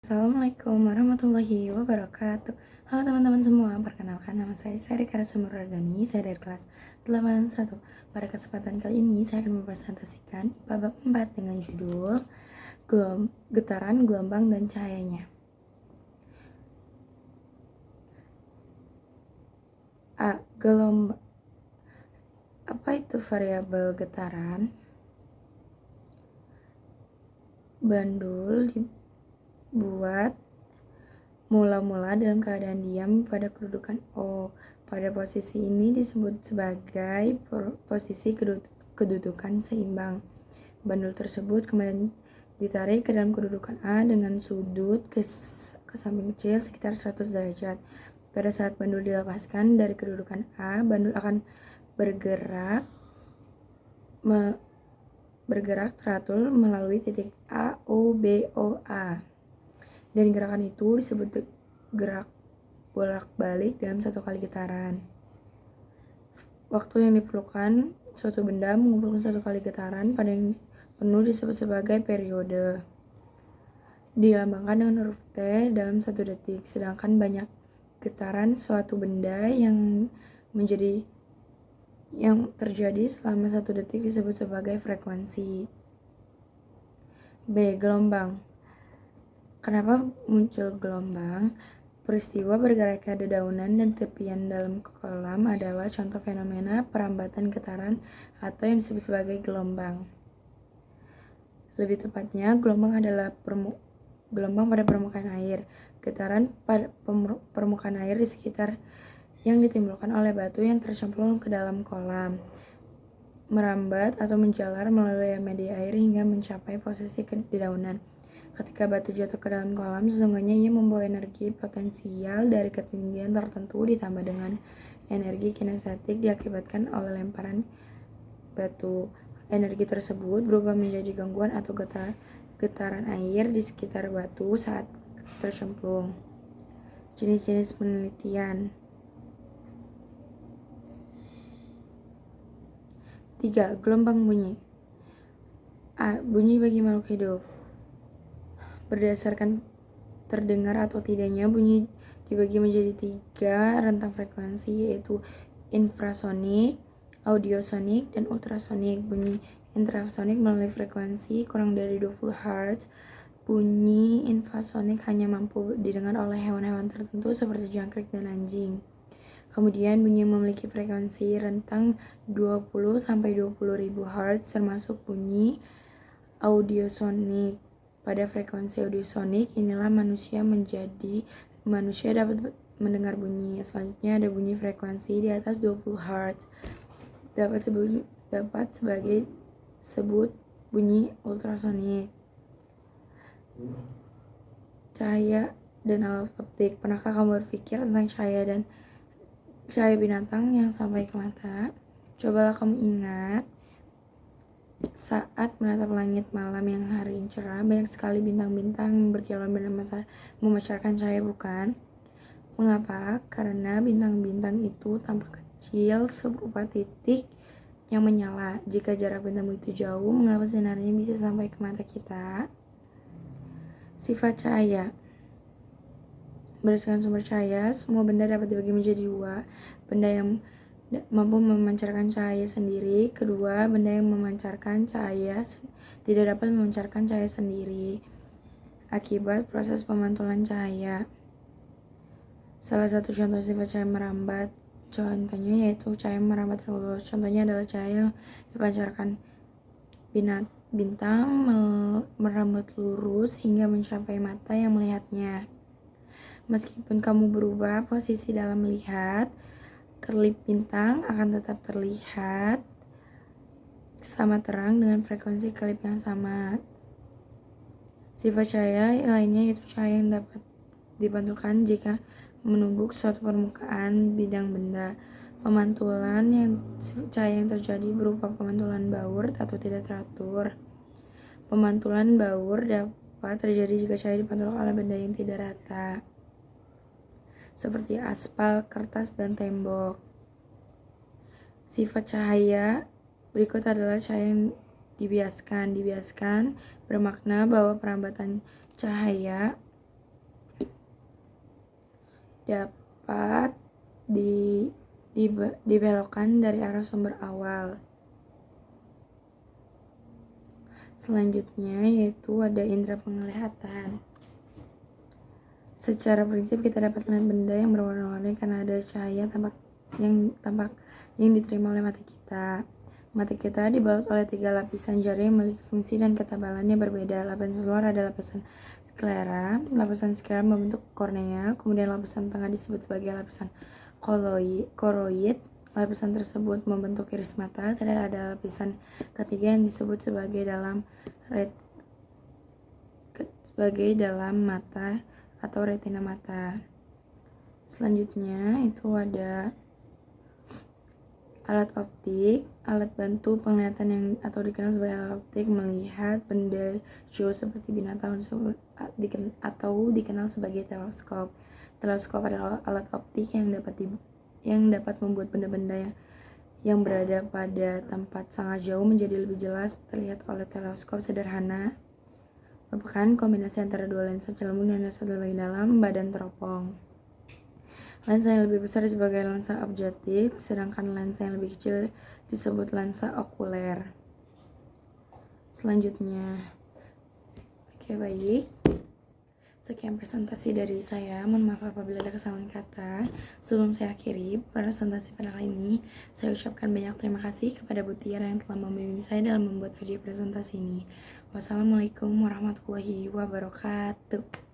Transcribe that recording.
Assalamualaikum warahmatullahi wabarakatuh. Halo teman-teman semua, perkenalkan nama saya Sarika Sumurdani, saya dari kelas 81. Pada kesempatan kali ini saya akan mempresentasikan IPA bab 4 dengan judul Getaran, Gelombang, dan Cahayanya. Gelombang. Apa itu variabel getaran? Bandul dibuat mula-mula dalam keadaan diam pada kedudukan O. Pada posisi ini disebut sebagai posisi kedudukan seimbang. Bandul tersebut kemudian ditarik ke dalam kedudukan A dengan sudut ke samping kecil sekitar 100 derajat. Pada saat bandul dilepaskan dari kedudukan A, bandul akan bergerak teratur melalui titik A, O, B, O, A. Dan gerakan itu disebut gerak bolak-balik dalam satu kali getaran. Waktu yang diperlukan suatu benda mengumpulkan satu kali getaran pada yang penuh disebut sebagai periode. Dilambangkan dengan huruf T dalam 1 detik, sedangkan banyak getaran suatu benda yang terjadi selama 1 detik disebut sebagai frekuensi. B. Gelombang. Kenapa muncul gelombang? Peristiwa bergeraknya dedaunan dan tepian dalam kolam adalah contoh fenomena perambatan getaran atau yang disebut sebagai gelombang. Lebih tepatnya, gelombang adalah gelombang pada permukaan air. Getaran pada permukaan air di sekitar yang ditimbulkan oleh batu yang tercemplung ke dalam kolam, merambat atau menjalar melalui media air hingga mencapai posisi dedaunan. Ketika batu jatuh ke dalam kolam, sesungguhnya ia membawa energi potensial dari ketinggian tertentu ditambah dengan energi kinestetik diakibatkan oleh lemparan batu. Energi tersebut berubah menjadi gangguan atau getaran air di sekitar batu saat tercemplung. Jenis-jenis penelitian. 3. Gelombang bunyi. A. Bunyi bagi makhluk hidup. Berdasarkan terdengar atau tidaknya, bunyi dibagi menjadi 3 rentang frekuensi, yaitu infrasonik, audiosonik, dan ultrasonik. Bunyi infrasonik melalui frekuensi kurang dari 20 Hz. Bunyi infrasonik hanya mampu didengar oleh hewan-hewan tertentu seperti jangkrik dan anjing. Kemudian bunyi memiliki frekuensi rentang 20-20.000 Hz, termasuk bunyi audiosonik. Pada frekuensi audiosonik inilah manusia dapat mendengar bunyi. Selanjutnya ada bunyi frekuensi di atas 20 Hz. Dapat sebagai sebut bunyi ultrasonik. Cahaya dan alat optik. Pernahkah kamu berpikir tentang cahaya binatang yang sampai ke mata? Cobalah kamu ingat, saat menatap langit malam yang hari cerah, banyak sekali bintang-bintang berkilauan memancarkan cahaya, bukan? Mengapa? Karena bintang-bintang itu tampak kecil serupa titik yang menyala. Jika jarak bintang begitu jauh, mengapa sinarnya bisa sampai ke mata kita? Sifat cahaya. Berdasarkan sumber cahaya, semua benda dapat dibagi menjadi 2. Benda yang mampu memancarkan cahaya sendiri. Kedua, benda yang memancarkan cahaya tidak dapat memancarkan cahaya sendiri akibat proses pemantulan cahaya. Salah satu contoh sifat cahaya merambat contohnya yaitu cahaya merambat lurus. Contohnya adalah cahaya yang dipancarkan bintang merambat lurus hingga mencapai mata yang melihatnya. Meskipun kamu berubah posisi dalam melihat, kerlip bintang akan tetap terlihat sama terang dengan frekuensi kelip yang sama. Sifat cahaya lainnya yaitu cahaya yang dapat dipantulkan jika menumbuk suatu permukaan bidang benda. Cahaya yang terjadi berupa pemantulan baur atau tidak teratur. Pemantulan baur dapat terjadi jika cahaya dipantulkan oleh benda yang tidak rata, seperti aspal, kertas, dan tembok. Sifat cahaya berikut adalah cahaya yang dibiaskan. Dibiaskan bermakna bahwa perambatan cahaya dapat dibelokkan dari arah sumber awal. Selanjutnya yaitu ada indera penglihatan. Secara prinsip kita dapat melihat benda yang berwarna-warni karena ada cahaya yang diterima oleh mata kita. Mata kita dibalut oleh 3 lapisan jari yang memiliki fungsi dan ketebalannya berbeda. Lapisan luar ada lapisan sklera. Lapisan sklera membentuk kornea. Kemudian lapisan tengah disebut sebagai lapisan koroid. Lapisan tersebut membentuk iris mata. Dan ada lapisan ketiga yang disebut sebagai dalam mata atau retina mata. Selanjutnya itu ada alat optik. Alat bantu penglihatan atau dikenal sebagai alat optik melihat benda jauh seperti binatang atau dikenal sebagai teleskop. Teleskop adalah alat optik yang dapat membuat benda-benda yang berada pada tempat sangat jauh menjadi lebih jelas terlihat oleh teleskop sederhana. Merupakan kombinasi antara dua lensa celembung dan lensa lebih dalam badan teropong. Lensa yang lebih besar disebut sebagai lensa objektif, sedangkan lensa yang lebih kecil disebut lensa okuler. Selanjutnya, baik. Sekian presentasi dari saya. Mohon maaf apabila ada kesalahan kata. Sebelum saya akhiri presentasi pada kali ini, saya ucapkan banyak terima kasih kepada Bu Tiara yang telah membimbing saya dalam membuat video presentasi ini. Wassalamualaikum warahmatullahi wabarakatuh.